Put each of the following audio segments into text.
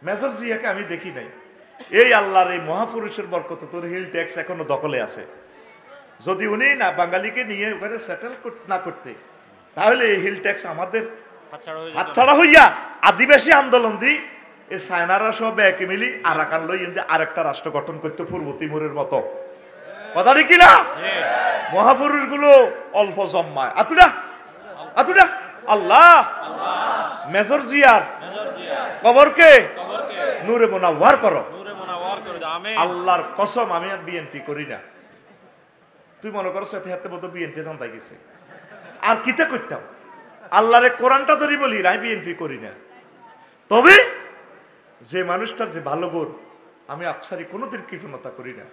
Major জিয়াকে আমি দেখি নাই। এই আল্লাহর এই মহাপুরুষের বরকতে তোর হিল ট্যাক্স এখনো দখলে আছে। যদি উনি না বাঙালিকে নিয়ে ওখানে সেটেল না করতে, তাহলে এই হিল ট্যাক্স আমাদের হাতছাড়া হইয়া আদিবাসী আন্দোলন দি এই সায়নারা সব একে মিলি আরাকান লই আরেকটা রাষ্ট্র গঠন করতে পূর্ব তিমুরের মতো। কথা ঠিক কিনা? মহাপুরুষ গুলো অল্প জম্মায় আতুডা আতুডা আল্লাহ মেজর জিয়ার কবরকে নূরে মুনাওয়ার করো। আল্লাহর কসম আমি আর বিএনপি করি না। তুই মনে করো সাথে হাতে মতো বিএনপি ধান্দায় গেছে আর কিতে করতাম? আল্লাহরে কোরআনটা ধরি বলি আমি বিএনপি করি না। তবে যে মানুষটার যে ভালো গুণ, আমি আফসারি কোনোদিন কৃপণতা করি না।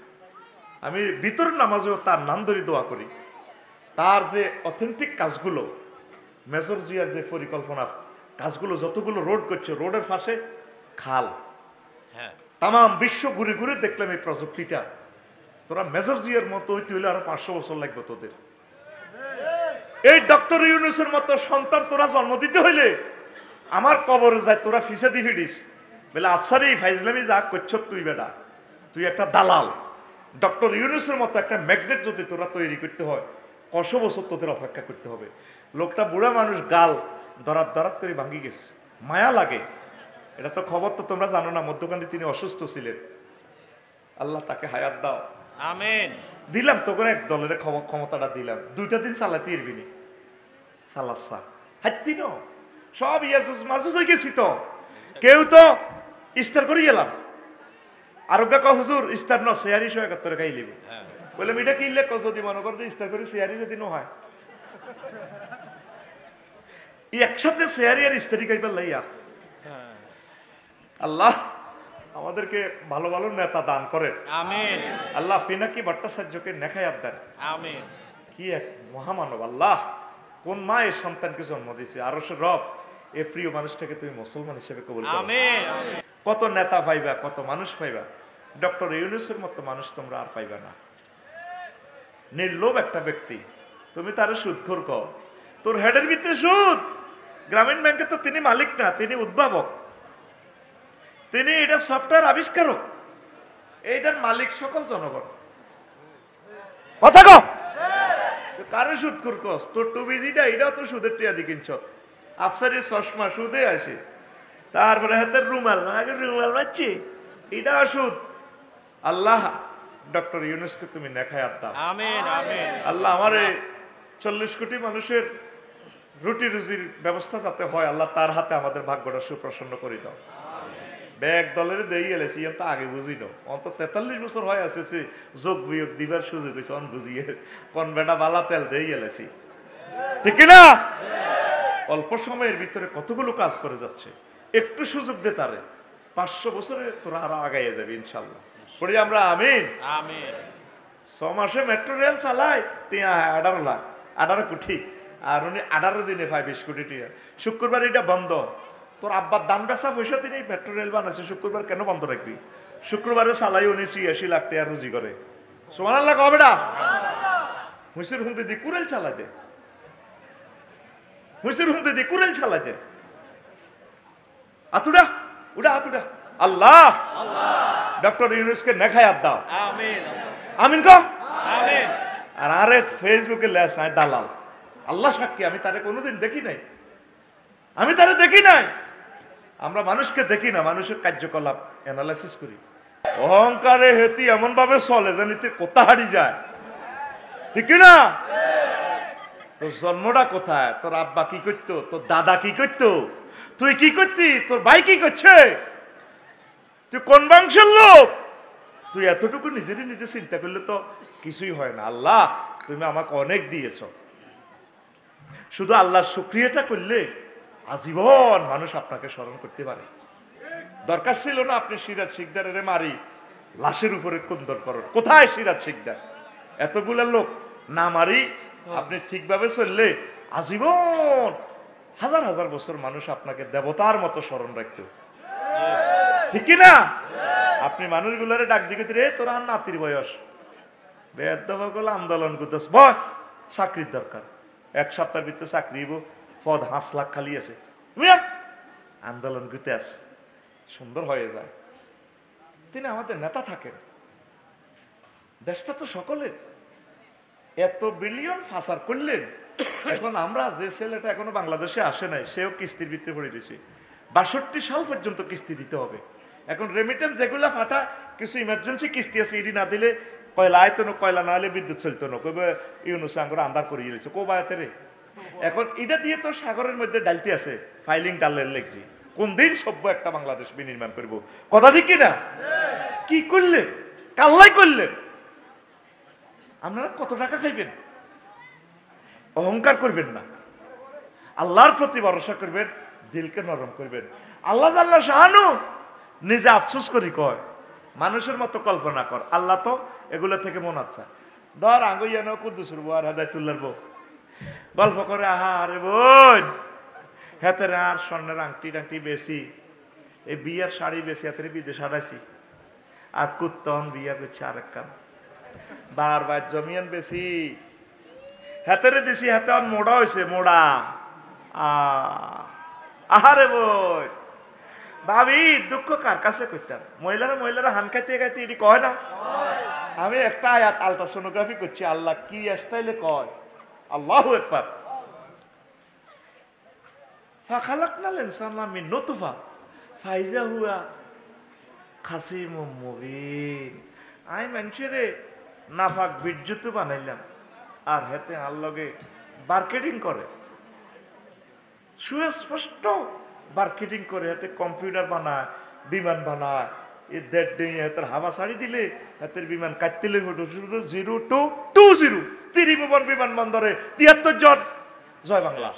আমি ভিতর নামাজেও তার নাম ধরে দোয়া করি। তার যে অথেন্টিক কাজগুলো, মেজর জিয়ার যে পরিকল্পনা কাজগুলো, যতগুলো রোড করছে, রোডের পাশে খাল, তাম বিশ্ব ঘুরে ঘুরে দেখলাম এই প্রযুক্তিটা। তোরা মেজর জিয়ার মতো হইতে হইলে আরো 500 বছর লাগবে তোদের। এই ডক্টর ইউনূসের মতো সন্তান তোরা জন্ম দিতে হইলে আমার কবরে যায় তোরা ফিসে দি ফিডিস বলে আফসারি ফাইজলামি যা করছ তুই বেটা, তুই একটা দালাল। ডক্টর ইউনূসের মতো একটা ম্যাগনেট যদি তোরা তৈরি করতে হয়, কত বছর তোদের অপেক্ষা করতে হবে। লোকটা বুড়া মানুষ, গাল দরাত দরাত করে ভাঙ্গি গেছে, মায়া লাগে। এটা তো খবর তো তোমরা জানো না, মধ্যখানে তিনি অসুস্থ ছিলেন। আল্লাহ তাকে হায়াত দাও, আমিন। দিলাম তো করে এক দলের ক্ষমতাটা দিলাম, 2টা দিন চালাতে ইরবিনি সালাসা হাত্তি ন সব ইয়াজুজ মাজুজ হয়ে গেছি। তো কেউ তো ইস্তার করে গেলাম, আরোগ্য ক হুজুর ইস্তার ন শেয়ারি 171 খাই লিবি বলে মিটা কিনলে ক যদি মনে করো ইস্তার করে শেয়ারি যদি ন হয় একসাথে শেয়ারি আর ইস্তারি খাইবার লাইয়া। আল্লাহ আমাদেরকে ভালো ভালো নেতা দান করেন, আমিন। আল্লাহ পিনাকি ভট্টাচার্যকে নেখায়াত দেন, আমিন। কি এক মহামানব আল্লাহ! কোন মা এই সন্তানকে জন্ম দিয়েছে? আরো সে রব এ প্রিয় মানুষটাকে তুমি মুসলমান হিসেবে কবুল করো, আমিন। কত নেতা পাইবা, কত মানুষ পাইবা, ডক্টর ইউনূসের মতো মানুষ তোমরা আর পাইবা না। নির্লোভ একটা ব্যক্তি, তুমি তার সুদখোর কও, তোর হেডের ভিতরে সুদ। গ্রামীণ ব্যাংকে তো তিনি মালিক না, তিনি উদ্ভাবক, তিনি এটা সফটওয়্যার আবিষ্কারক, এইটার মালিক সকল জনগণ। কথা কও, কারো সুদ করকস? তোর টুবি যেটা এটাও তো সুদের টিয়া দি কিনছ, আফসারের চশমা সুদে আছে, তারপরে হাতের রুমাল, আগে রুমাল মারছি, এটা সুদ। আল্লাহ ডক্টর ইউনূসকে তুমি নেখায়াত দাও, আমিন, আমিন। আল্লাহ আমারে 40 কোটি মানুষের রুটি রুজির ব্যবস্থা যাতে হয়, আল্লাহ তার হাতে আমাদের ভাগ্যটা সুপ্রসন্ন করে দাও। ব্যাগ দলের দেই এলেছি তো আগে বুঝি না, অন্তত 43 বছর হয় আসেছে যোগ বিয়োগ দিবার সুযোগ হয়েছে, অন বুঝিয়ে কোন বেটা বালা তেল দেই এলেছি, ঠিক না? অল্প সময়ের ভিতরে কতগুলো কাজ করে যাচ্ছে, একটু সুযোগ দে তারে, 500 বছরে তোরা আরো আগাইয়া যাবে ইনশাল্লাহ, পড়ি আমরা আমিন, আমিন। 6 মাসে মেট্রো রেল চালায় 18 লাখ 18 কোটি, আর উনি 18 দিনে পায় 20 কোটি টাকা। শুক্রবার এটা বন্ধ, তোর আব্বার দান বেচা পয়সা তিনি মেট্রো রেল বানাইছে, শুক্রবার কেন বন্ধ রাখবি? শুক্রবারে চালাই উনি 86 লাখ টাকা রুজি করে, সুবহানাল্লাহ কবে না? হুঁসের হুঁতে দি কুরেল চালাই দে, হুঁসের হুঁতে দি কুরেল চালাই দে, আতুডা উডা আতুডা। আল্লাহ ডক্টর ইউনূসকে নেখায়াত দাও, আমিন, আমিন কও, আমিন। আর আরে ফেসবুকে লেস আয় দালাল, আল্লাহ সাক্ষী আমি তারে কোনোদিন দেখি নাই, আমি তারে দেখি নাই। আমরা মানুষকে দেখি না, মানুষের কার্যকলাপ অ্যানালাইসিস করি। অহংকারে হেতি এমন ভাবে চলে জানিতে কোথা হারিয়ে যায়, ঠিক না? তোর জন্মটা কোথায়? তোর আব্বা কি করতো? তোর দাদা কি করতো? তুই কি করতি? তোর ভাই কি করছে? তুই কোন বংশের লোক? তুই এতটুকু নিজেরই নিজে চিন্তা করলে তো কিছুই হয় না। আল্লাহ তুমি আমাকে অনেক দিয়েছ, শুধু আল্লাহর শুকরিয়াটা করলে আজীবন মানুষ আপনাকে স্মরণ করতে পারে। দরকার ছিল না আপনি সিরাজ শিকদারের মারি লাশের উপরে কুন্দর করেন। কোথায় সিরাজ শিকদার? এতগুলা লোক না মারি আপনি ঠিকভাবে চললে আজীবন হাজার হাজার বছর মানুষ আপনাকে দেবতার মতো স্মরণ রাখত, ঠিক না? আপনি মানুষগুলারে ডাক দিকে রে তোরা নাতির বয়স বেদল আন্দোলন করতেছ, বল চাকরির দরকার, 1 সপ্তাহের ভিতরে চাকরি পদ 5 লাখ খালি আছে, আন্দোলন করতে আস সুন্দর হয়ে যায়। তিনি আমাদের নেতা থাকেন, দেশটা তো সকলের, এত বিলিয়ন ফাসার করলেন। এখন আমরা যে ছেলেটা এখনো বাংলাদেশে আসে নাই, সেও কিস্তির ভিতরে পড়ে দিয়েছে। 62 সাল পর্যন্ত কিস্তি দিতে হবে। এখন রেমিটেন্স যেগুলা ফাটা, কিছু ইমার্জেন্সি কিস্তি আছে, ইডি না দিলে কয়লা আয়তো না, কয়লা না হলে বিদ্যুৎ চলতো না, কইবে ইউনুস আঙ্গুর আন্দার করিয়ে দিয়েছে কোবায়াতে রে। এখন এটা দিয়ে তো সাগরের মধ্যে ডালতে আছে, ফাইলিং ডালের লেগছি। কোন দিন সভ্য একটা বাংলাদেশ বিনির্মাণ করব? কথা ঠিক কিনা? কি করলেন? কাল্লাই করলেন। আপনারা কত টাকা খাইবেন? অহংকার করবেন না, আল্লাহর প্রতি ভরসা করবেন, দিলকে নরম করবেন। আল্লাহ আল্লাহ শাহানু নিজে আফসোস করি কয়, মানুষের মতো কল্পনা কর, আল্লাহ তো এগুলো থেকে মন আচ্ছা। ধর আঙ্গুইয়ানো কুদ্দুসুর বউ আর হেদায়তুল্লাহর বউ গল্প করে, আহা আরে বোন হেতের আর স্বর্ণের আংটি টাংটি বেশি, এই বিয়ার শাড়ি বেশি, হাতের বিদেশ হারাইছি, আর কুত্তন বিয়া করছে আরেক কাম, বারবার জমিয়ান বেশি হাতেরে দিছি, হাতে আর মোড়া হয়েছে, মোড়া। আহারে বই ভাবি, দুঃখ কার কাছে করতাম? মহিলারা হান খাইতে খাইতে এটি কয় না? আমি একটা আয়াত আলট্রাসোনোগ্রাফি করছি, আল্লাহ কি স্টাইলে কয়, আল্লাহু আকবার। ফাখালাকনাল ইনসানা মিন নুতফা ফাইজা হুয়া খাসিমুম মুবিন। আমি মানুষেরে নাফাক বীর্যুত বানাইলাম, আর হেতে আল্লাহকে মার্কেটিং করে, সুস্পষ্ট মার্কেটিং করে, হাতে কম্পিউটার বানায়, বিমান বানায়, এই দেড় দিন হাতের হাওয়া ছাড়ি দিলে হাতের বিমান কাটতিলে শুধু 0 to 20 ত্রিভুবন বিমানবন্দরে 73 জন জয় বাংলা।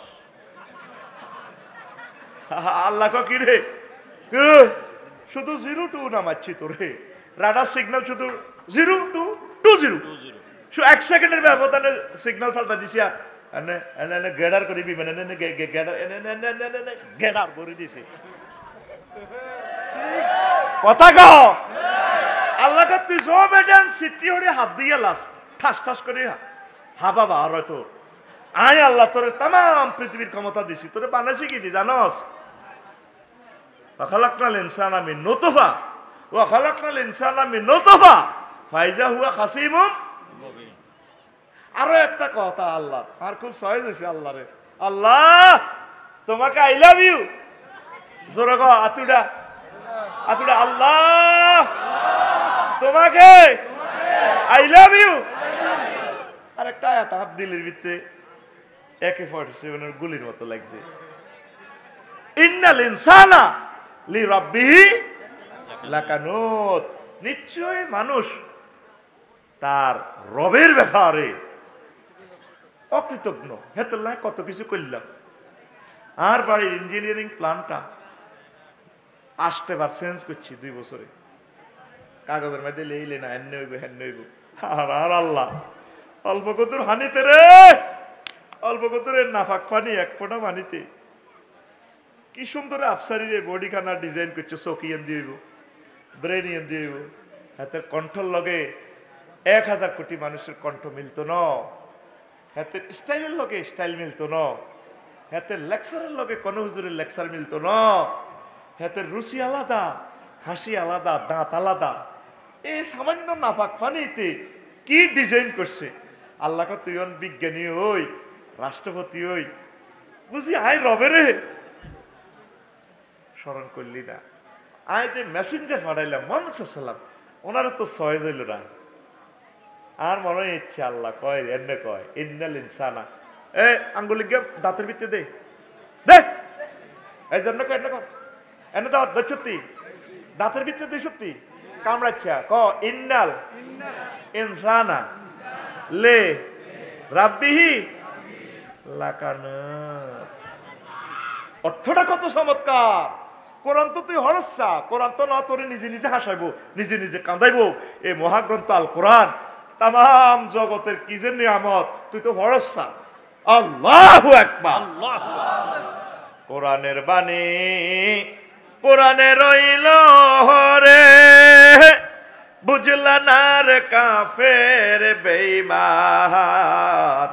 আল্লাহ কি রে, শুধু 0 to নামাচ্ছি তোরে, রাডার সিগন্যাল শুধু 0 to 20, 1 সেকেন্ডের ব্যবধানে সিগন্যাল ফাল্টা দিছি, গেডার করে বিমান গেডার করে দিছে। কথা কও, আল্লাহ তুই সব এডেন সিদ্ধি হরে হাত দিয়ে লাস ঠাস ঠাস করে হাবা বার হয় তোর। আয় আল্লাহ তোরে তাম পৃথিবীর ক্ষমতা দিছি, তোরে বানাইছি কি জানস? খালাকনাল ইনসানা মিন নুতফা ওয়া খালাকনাল ইনসানা মিন নুতফা ফাইজা হুয়া খাসিমুম মুবিন। আরো একটা কথা আল্লাহ, আর খুব সহজ হয়েছে আল্লাহ রে, আল্লাহ তোমাকে আই লাভ ইউ, জোরে কও, আতুডা আতুডা, আল্লাহ তোমাকে আই লাভ ইউ। আর একটা আয়াত হাত দিলের ভিতরে AK-47 গুলির মতো লাগছে, ইন্নাল ইনসানা লিরাব্বিহি লাকানুত। নিশ্চয় মানুষ তার রবের ব্যাপারে অকৃতজ্ঞ। হেতল্লাহ কত কিছু করলাম, আর বাড়ির ইঞ্জিনিয়ারিং প্ল্যানটা 8 বার চেঞ্জ করছি 2 বছরে, কাগজের মধ্যে লেইলে না এনে হইব হেনে হইব। আর আল্লাহ অল্প কতুর হানিতে রে, অল্প কতুরের নাফাক পানি 1 ফোঁটা পানিতে কি সুন্দর আফসারি রে বডিখানা ডিজাইন করছে, চকি এন দিব, ব্রেন এন দিব, হাতের কণ্ঠর লগে 1000 কোটি মানুষের কণ্ঠ মিলতো না, হাতের স্টাইলের লগে স্টাইল মিলতো না, হাতের লেকচারের লগে কোন হুজুরের লেকচার মিলতো না, হাতের রুচি আলাদা, হাসি আলাদা, দাঁত আলাদা। এই সামান্য নাফাক পানিতে কি ডিজাইন করছে আল্লাহ। তুই বিজ্ঞানী হই, রাষ্ট্রপতি হই, বুঝি আয় রবেরে স্মরণ করলি না। আয় যে মেসেঞ্জার পাঠাইলাম মুহাম্মদ সাল্লাল্লাহু আলাইহি ওয়াসাল্লাম, ওনারও তো সহজ হইল না। আর মনে ইচ্ছে আল্লাহ কয় এনে কয় ইন্নাল ইনসানা, আঙ্গুলি গিয়ে দাঁতের ভিতরে দে দে, এই জন্য কয় এনে কর, এনে দাও সত্যি দাঁতের ভিতরে দে, সত্যি কামড়াচ্ছা ক ইন্নাল ইনসানা লে রাব্বিহি লাকানুত। অর্থটা কত চমৎকার! কোরআন তো তুই হরসা, কোরআন তো না তোরে নিজে নিজে হাসাইবো, নিজে নিজে কাঁদাইবো। এই মহাগ্রন্থ আল কোরআন তাম জগতের কি যে নিয়ামত, তুই তো ভরসা। আল্লাহু আকবার। কোরআনের বাণী কোরআনে রইল রে, বুঝলা না রে কাফের বেঈমান।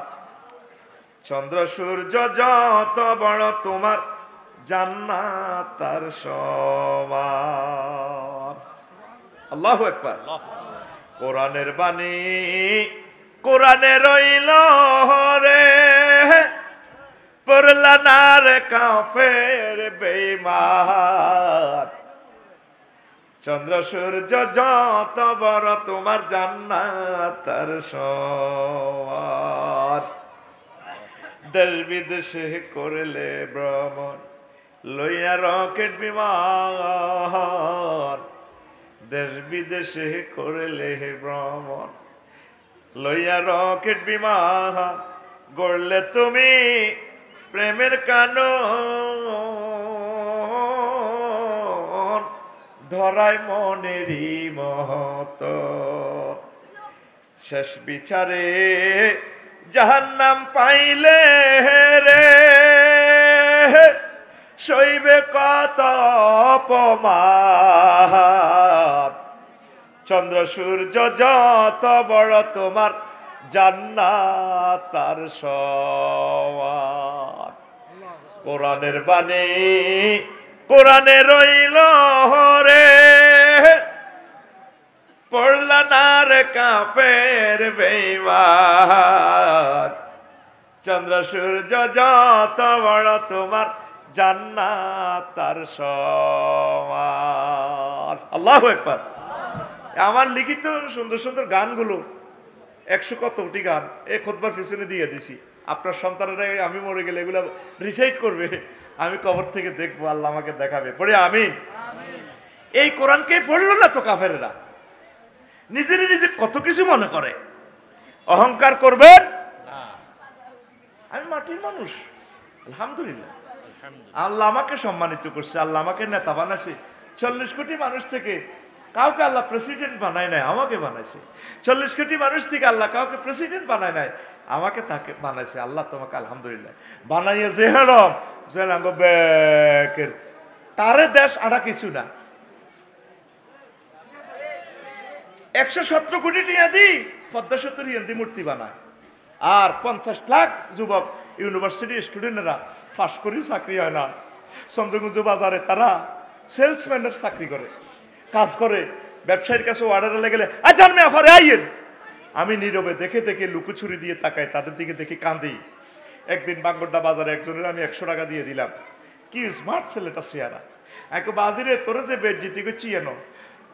চন্দ্র সূর্য যত বড় তোমার জান্নাত তার সমান। আল্লাহু আকবার। কোরআনের বাণী কোরআনে রইল রে, পড়লা না রে কাফের বেঈমান। চন্দ্র সূর্য যত বড় তোমার জান্নাত তার সমান। দেশ বিদেশে করলে ভ্রমণ লইয়া রকেট বিমান। দেশ বিদেশে করলে ভ্রমণ লইয়া রকেট বিমান। গড়লে তুমি প্রেমের কানন, ধরায় মনেরই মহত। শেষ বিচারে জাহান্নাম পাইলে রে, সইবে কত অপমান। চন্দ্র সূর্য যত বড় তোমার জান্নাত তার সমান। কোরআনের বাণী কোরআনে রইল রে, পড়লা না রে কাফের বেঈমান। চন্দ্র সূর্য যত বড় তোমার জান্নাত তার সমান। আল্লাহু আকবার। আমার লিখিত সুন্দর সুন্দর গানগুলো 100 কতটি গান এই খুতবার পিছনে দিয়ে দিছি। আপনার সন্তানেরা আমি মরে গেলে এগুলো রিসাইট করবে, আমি কবর থেকে দেখবো, আল্লাহ আমাকে দেখাবে। পড়ে আমিন। এই কোরআনকে পড়লো না তো কাফেরেরা, নিজের নিজে কত কিছু মনে করে। অহংকার করবেন, আমি মাটির মানুষ, আলহামদুলিল্লাহ আল্লাহ আমাকে সম্মানিত করছে, আল্লাহ আমাকে নেতা বানাইছে। 40 কোটি মানুষ থেকে কাউকে আল্লাহ প্রেসিডেন্ট বানায় নাই, আমাকে বানাইছে। 40 কোটি মানুষ থেকে আল্লাহ কাউকে প্রেসিডেন্ট বানায় নাই, আমাকে তাকে বানাইছে। আল্লাহ তোমাকে আলহামদুলিল্লাহ বানাইয়া জেহেরম জেলাঙ্গ ব্যাকের তারে দেশ আড়া কিছু না। 117 কোটি টিয়া দি পদ্মা সেতুর ইয়ান্দি মূর্তি বানায়, আর 50 লাখ যুবক ইউনিভার্সিটি স্টুডেন্টরা পাস করি চাকরি হয় না। চন্দ্রগঞ্জ বাজারে তারা সেলসম্যানের চাকরি করে, কাজ করে। ব্যবসায়ীর কাছে অর্ডারে লেগেলে জানমে আফারে আইয়েন, আমি নীরবে দেখে দেখে লুকোছুরি দিয়ে তাকাই, তাদের দিকে দেখে কাঁদি। একদিন বাগড্ডা বাজারে একজনের আমি 100 টাকা দিয়ে দিলাম। কি স্মার্ট ছেলেটা চেয়ারা, এক বাজিরে তোরে যে বেজ্জিতি করছি এনো,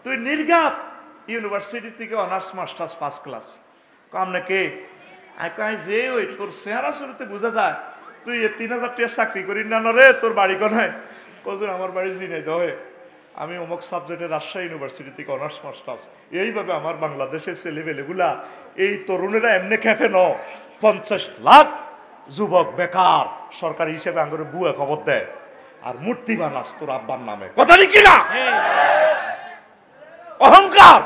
তুই নির্ঘাত ইউনিভার্সিটি থেকে অনার্স মাস্টার্স ফার্স্ট ক্লাস কামনে কে যে ওই তোর চেহারা শুরুতে বোঝা যায় তুই 3000 টাকা চাকরি করি না রে, তোর বাড়ি কোথায়? কজন আমার বাড়ি জিনাই দহে, আমি অমুক সাবজেক্টে রাজশাহী ইউনিভার্সিটি থেকে অনার্স মাস্টার্স। এইভাবে আমার বাংলাদেশের ছেলেবেলেগুলা এই তরুণেরা এমনি খেপে 50 লাখ যুবক বেকার সরকারি হিসেবে আঙ্গুরে বুয়া খবর দেয়, আর মূর্তি বানাস তোর আব্বার নামে। কথা কি না? অহংকার,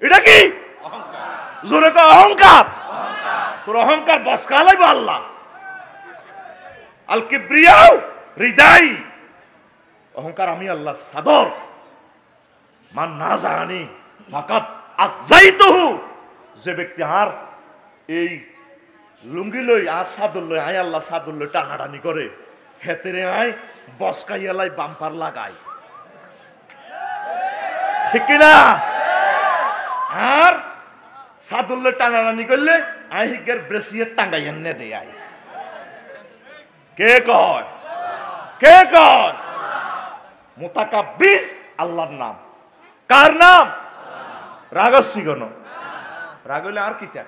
এটা কি জোরে তো অহংকার। তোর অহংকার বসকা লাইব আল্লাহ। আল কিবরিয়াউ হৃদয়, অহংকার আমি আল্লাহর সাদর। মান না জানি ফাকাত আকজাইতুহু, যে ব্যক্তি আর এই লুঙ্গি লই আর সাদর লই আয় আল্লাহ সাদর লই টানাটানি করে, হেতেরে আয় বসকাইয়ালাই বাম্পার লাগায়, ঠিক না? আর সাদর লই টানাটানি করলে আয় হিগের ব্রেসিয়ার টাঙ্গাইয়া নে দেয় আয়। কে কয়? কে কয়? মুতাকাব্বির আল্লাহর নাম। কার নাম? রাগসি গণ। রাগ হইলে আর কিতা?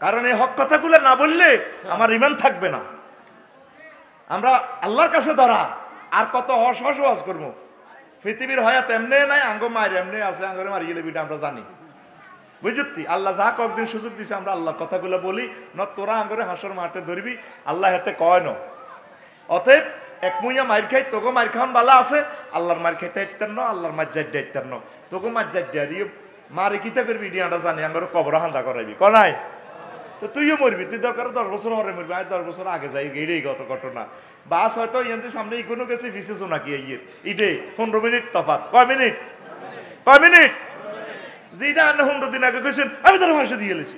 কারণ এই হক কথাগুলো না বললে আমার ইমান থাকবে না। আমরা আল্লাহর কাছে ধরা আর কত হস করবো। পৃথিবীর হয়াত এমনি নাই, আঙ্গ মায়ের এমনি আছে, আঙ্গরে মারি গেলে বিটা আমরা জানি। বুঝতি? আল্লাহ যা কয়েকদিন সুযোগ দিছে আমরা আল্লাহর কথাগুলো বলি, ন তোরা আঙ্গরে হাসর মারতে ধরবি, আল্লাহ হাতে কয় ন। অতএব এক মুইয়া মার খাই, তোকে মার খাওয়ান বালা আছে, আল্লাহর মার খাইতে ইত্যার ন, আল্লাহর মার যাইতে ইত্যার ন, তোকে মার যাইতে দিয়ে মারে কিতা করবি ডিয়াটা জানি আঙ্গরে কবর হান্দা করাইবি কনাই। তো তুইও মরবি, তুই দরকার 10 বছর হরে মরবি, আর 10 বছর আগে যাই গেড়েই গত ঘটনা। বাস হয়তো ইয়াদের সামনে ইকোনো গেছে ফিসেছো নাকি ইয়ের ইডে 15 মিনিট তফাৎ। কয় মিনিট? কয় মিনিট? যেটা আপনি 15 দিন আগে কইছেন আমি তোর মাসে দিয়ে এলেছি,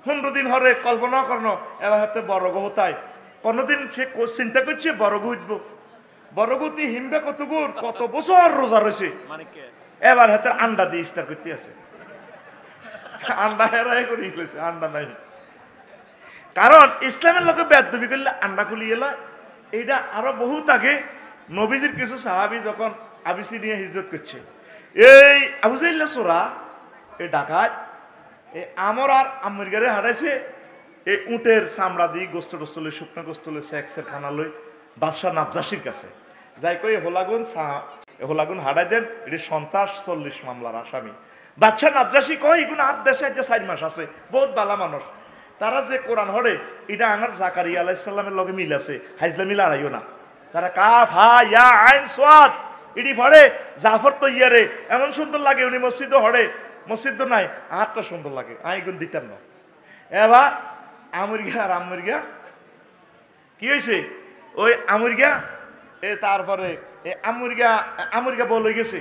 15 দিন হরে কল্পনা করনো এবার হাতে বড় গহতায় কোনোদিন সে চিন্তা করছে বড়গু উঠবো, বড়গুতি হিমবে কত গুণ, কত বছর রোজা রয়েছে, এবার হাতে আন্ডা দিয়ে ইস্তার করতে আছে, আন্ডা হেরাই করে ফেলেছে, আন্ডা নাই। কারণ ইসলামের লোকে বেদবি করলে আন্ডা খুলি এলো। এইটা আরো বহুত আগে নবীজির কিছু সাহাবি যখন আবিসিনিয়া হিজরত করছে, এই আবু জাইল্লা সোরা এই ডাকাত এই আমর আর আমেরিকারে হারাইছে, এই উটের চামড়া দিয়ে গোস্ত টোস্ত লই, শুকনো গোস্ত লই, সেক্সের খানা লই বাদশাহ নাবজাসির কাছে যাই কই হোলাগুন হারাই দেন, এটি সন্ত্রাস 40 মামলার আসামি। বাদশাহ নাবজাসি কয় এগুলো আর দেশে 4 মাস আছে, বহুত বালা মানুষ, তারা যে কোরআন হরে এটা আমার জাকারিয়া আলাইহিস সালামের লগে মিল আছে, হাইজলা মিল আড়াইও না। তারা কাফ হা ইয়া আইন সাদ এটি পড়ে, জাফর তো ইয়ারে এমন সুন্দর লাগে, উনি মসজিদও হরে, মসজিদ তো নাই, আরটা সুন্দর লাগে, আইগুন দিতাম না। এবার আমেরিকা কি হয়েছে, ওই আমেরিকা তারপরে আমেরিকা বলে গেছে,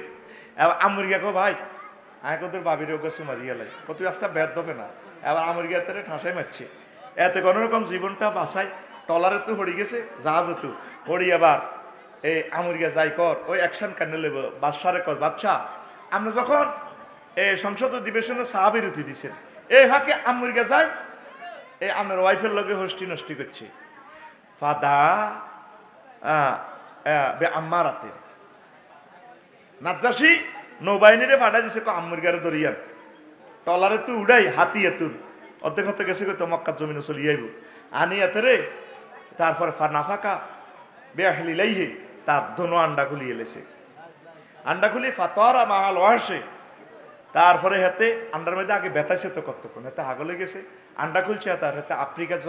এবার আমেরিকা কো ভাই আমি তোর বাবির গেছে মারিয়ালাই কত রাস্তা ব্যাদ হবে না। এবার আমেরিকা তারে ঠাসাই মারছে, এতে কোনো রকম জীবনটা বাঁচায়, টলারে তো হড়ি গেছে, জাহাজ তো হড়ি। এবার এই আমেরিকা যাই কর ওই অ্যাকশন কান্নে লেব বাদশারে কর, বাদশা আপনি যখন এই সংসদ অধিবেশনে চা বিরতি দিচ্ছেন, এই ফাঁকে আমেরিকা যায় এই আপনার ওয়াইফের লগে হস্টি নষ্টি করছে, ফাদা আম্মারাতে নাজ্জাসী নৌবাহিনীরে ফাটা দিছে আমেরিকারে দরিয়ান, টলারে তো উড়াই হাতি এতুন অর্ধেক হতে গেছে তো মক্কার জমিনে চলি আইব আনি এতে রে। তারপরে নাফাকা বেআহলি লাইহে তার ধনু আন্ডা খুলি এলেছে, আন্ডা খুলি ফাতরা মাহাল ওয়াসে। তারপরে হাতে আন্ডার মধ্যে আগে বেতাইছে তো কতক্ষণ, হাতে আগলে গেছে, আন্ডা খুলছে, তার হাতে আফ্রিকার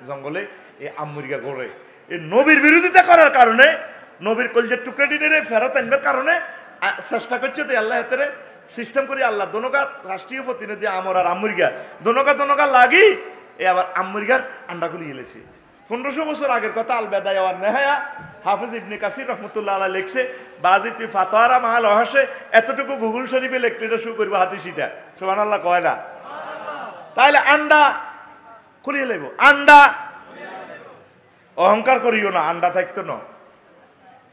জঙ্গলে এই আমেরিকা গড়ে এই নবীর বিরোধিতা করার কারণে, নবীর কলজের টুকরা দিনে ফেরত আনবার কারণে চেষ্টা করছে তো আল্লাহ হাতে সিস্টেম করি, আল্লাহ দোনোকা রাষ্ট্রীয় প্রতিনিধি আমর আর আমেরিকা দোনোকা লাগি এ আবার আমেরিকার আন্ডা খুলি এলেছে। 1500 বছর আগের কথা, আল বেদায়া ওয়ান নেহায়া হাফিজ ইবনে কাসির রহমতুল্লাহ আলাইহি লিখছে, বাজি তুই ফাতোয়ারা মাহাল অহাসে এতটুকু গুগল শরীফে লিখতে এটা শুরু করবো হাদিসিটা, সুবহানাল্লাহ কয় না? তাইলে আন্ডা খুলিয়ে লইব, আন্ডা অহংকার করিও না, আন্ডা থাকতো না,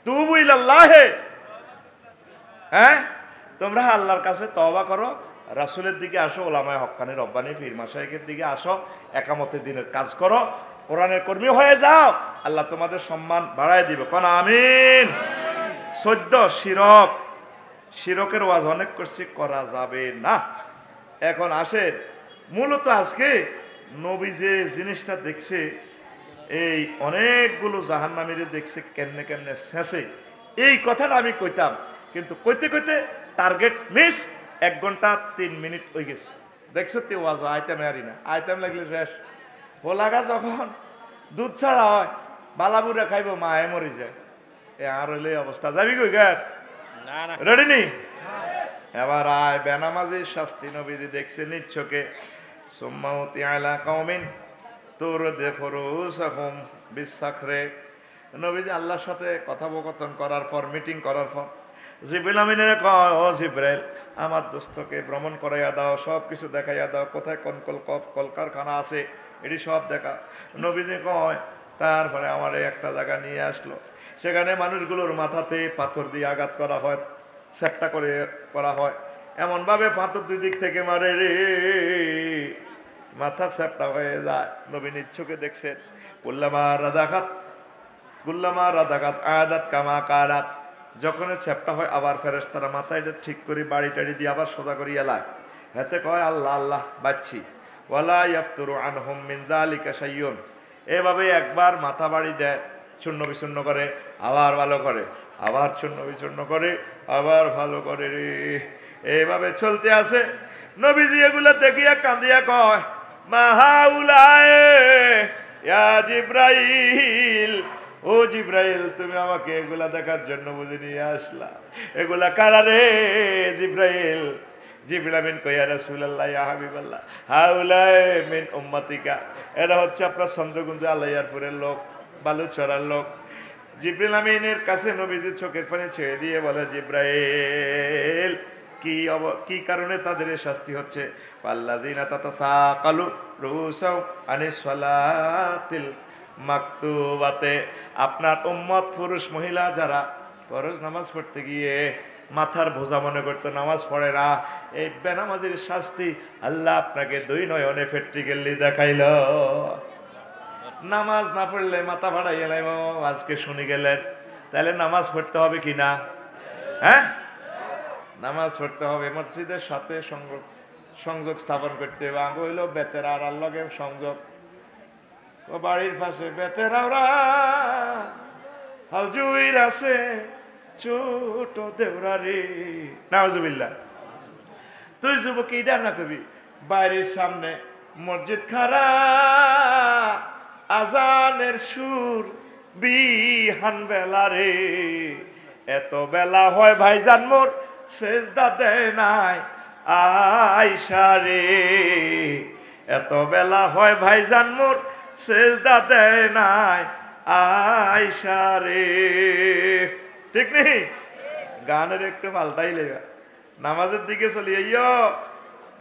তুবু ইলাল্লাহে, হ্যাঁ তোমরা আল্লাহর কাছে তওবা করো, রাসূলের দিকে আসো, ওলামায়ে হক্কানি রব্বানি পীর মাশায়েখের দিকে আসো, একামতে দিনের কাজ করো, কোরআনের কর্মী হয়ে যাও, আল্লাহ তোমাদের সম্মান বাড়ায় দিবে, কোন আমিন। 14 শিরকের ওয়াজ অনেক করছি, করা যাবে না। এখন আসেন মূলত আজকে নবী যে জিনিসটা দেখছে, এই অনেকগুলো জাহান্নামীরে দেখছে কেমনে কেমনে শেষে, এই কথাটা আমি কইতাম, কিন্তু কইতে কইতে টার্গেট মিস, 1 ঘন্টা 3 মিনিট হয়ে গেছে। দেখছো তে ওয়াজ আইতেম আরি না, আইতেম লাগলে শেষ হোলাগা যখন দুধ ছাড়া হয় বালাবুরা খাইব মায়ে মরে যায়, এ আর হইলে অবস্থা যাবি কই গাত রেডি নি? এবার আয় বেনামাজির শাস্তি নবীজি দেখছে নিচ্ছকে, সুম্মাউতি আলা কওমিন তোর দেখরু সাহুম বিসাখরে। নবীজি আল্লাহর সাথে কথোপকথন করার পর, মিটিং করার পর জিবরিল আমিনের কয়, ও জিবরাইল আমার দোস্তকে ভ্রমণ করাইয়া দাও, সব কিছু দেখাইয়া দাও, কোথায় কোন কলকারখানা আছে এটি সব দেখা। নবীজি কয়, তারপরে আমার একটা জায়গা নিয়ে আসলো, সেখানে মানুষগুলোর মাথাতে পাথর দিয়ে আঘাত করা হয়, সেকটা করে করা হয়, এমনভাবে পাথর 2 দিক থেকে মারে রে, মাথা সেপটা হয়ে যায়। নবী নিচ্ছকে দেখছেন, কুল্লামা রাদাকাত আয়াদাত কামা কারাত, যখন ছেপটা হয় আবার ফেরেশতারা মাথায় এটা ঠিক করে বাড়ি টাড়ি দিয়ে আবার সোজা করি এলায়, হাতে কয় আল্লাহ আল্লাহ বাচ্ছি, ওয়ালা ইয়াফতুরু আনহুম মিন যালিকা শাইয়ুন। এভাবে একবার মাথা বাড়ি দেয়, চূর্ণ বিচূর্ণ করে, আবার ভালো করে, আবার চূর্ণ বিচূর্ণ করে, আবার ভালো করে রে, এইভাবে চলতে আছে। নবীজি এগুলো দেখিয়া কান্দিয়া কয়, মা হাউলায়ে ইয়া জিব্রাইল, ও জিব্রাইল তুমি আমাকে এগুলা দেখার জন্য বুঝে নিয়ে আসলা, এগুলা কারা রে জিব্রাইল? জিবরিল আমিন কয়, ইয়া রাসূলুল্লাহ ইয়া হাবিবাল্লাহ হাউলায়ে মিন উম্মতিকা, এরা হচ্ছে আপনার চন্দ্রগুঞ্জ আলাইয়ারপুরের লোক, বালুচরার লোক। জিবরিল আমিনের কাছে নবীজি চোখের পানি ছেড়ে দিয়ে বলে, জিব্রাইল কি কারণে তাদের শাস্তি হচ্ছে? আল্লাযিনা তাতাসাকালু রুসাও আনিস সালাতিল মাকতুবাতে। আপনার উম্মত পুরুষ মহিলা যারা ফরজ নামাজ পড়তে গিয়ে মাথার বোঝা মনে করতো নামাজ পড়ে না, এই বেনামাজির শাস্তি আল্লাহ আপনাকে 2 নয়নে প্র্যাকটিক্যালি দেখাইল। নামাজ না পড়লে মাথা ভাড়াই গেলাম, আজকে শুনে গেলেন। তাহলে নামাজ পড়তে হবে কি না? হ্যাঁ, নামাজ পড়তে হবে। মসজিদের সাথে সংযোগ স্থাপন করতে হবে। আগে হইল বেতেরা আর লগে সংযোগ। ও বাড়ির পাশে বেতেরাওরা হালজুইর আছে ছোট দেওরারে, নাউজুবিল্লাহ। তুই যুবক ইডা না কবি, বাইরের সামনে মসজিদ খারা, আজানের সুর বিহান বেলা রে, এত বেলা হয় ভাইজান মোর সেজদা দেয় নাই আয়সা রে, এত বেলা হয় ভাইজান মোর সেজদা দেয় নাই আয়সা রে। ঠিক নেই? গানের একটু পাল্টাই লেগা, নামাজের দিকে চলি আইয়ো,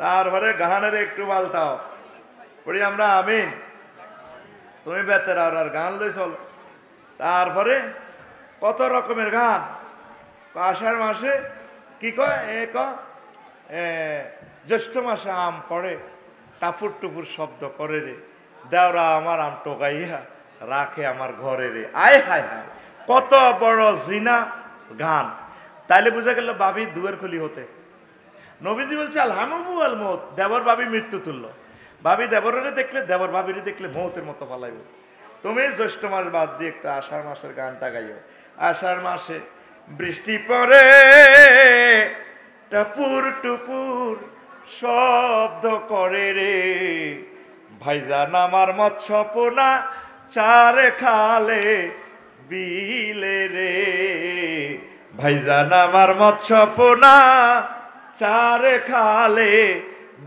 তারপরে গানের একটু পাল্টাও পড়ি আমরা আমিন। তুমি বেতের আর গান লই চল। তারপরে কত রকমের গান। আষাঢ় মাসে কি কয়, জ্যৈষ্ঠ মাসে আম পড়ে টাপুর টুপুর শব্দ করে রে, দেওরা আমার আম টোকাইয়া রাখে আমার ঘরে রে। আয় হায় হায়, কত বড় জিনা গান। তাইলে বুঝা গেল বাবি দুয়ার খুলি হতে। নবীজি বলছে আলহামু আল মৌত, দেবর বাবি মৃত্যু তুল্য। ভাবি দেবরের দেখলে, দেবর ভাবির দেখলে মৌতের মতো পালাইব। তুমি জ্যৈষ্ঠ মাস বাদ দিয়ে একটা আষাঢ় মাসের গানটা গাইও। আষাঢ় মাসে বৃষ্টি পড়ে টাপুর টুপুর শব্দ করে রে, ভাইজান আমার মৎস্য পোনা চারে খালে বিলে রে, ভাইজান আমার মৎস্য পোনা চারে খালে